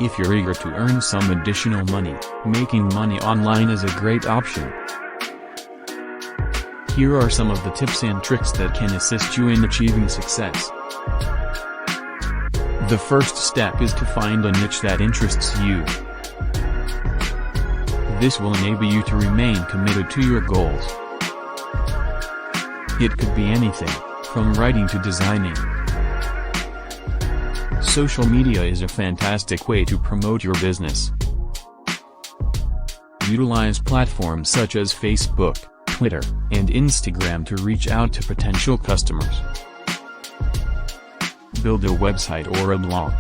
If you're eager to earn some additional money, making money online is a great option. Here are some of the tips and tricks that can assist you in achieving success. The first step is to find a niche that interests you. This will enable you to remain committed to your goals. It could be anything, from writing to designing. Social media is a fantastic way to promote your business. Utilize platforms such as Facebook, Twitter, and Instagram to reach out to potential customers. Build a website or a blog.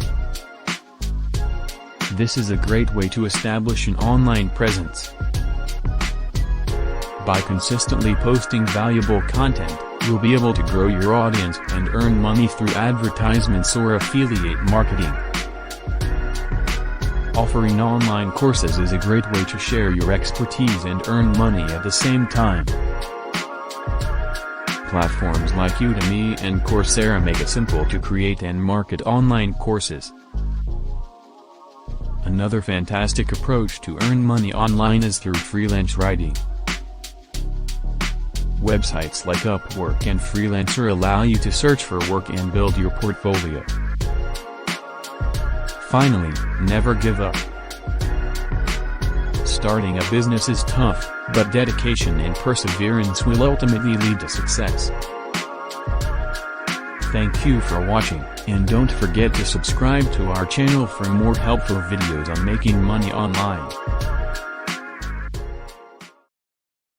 This is a great way to establish an online presence. By consistently posting valuable content, you'll be able to grow your audience and earn money through advertisements or affiliate marketing. Offering online courses is a great way to share your expertise and earn money at the same time. Platforms like Udemy and Coursera make it simple to create and market online courses. Another fantastic approach to earn money online is through freelance writing. Websites like Upwork and Freelancer allow you to search for work and build your portfolio. Finally, never give up. Starting a business is tough, but dedication and perseverance will ultimately lead to success. Thank you for watching, and don't forget to subscribe to our channel for more helpful videos on making money online.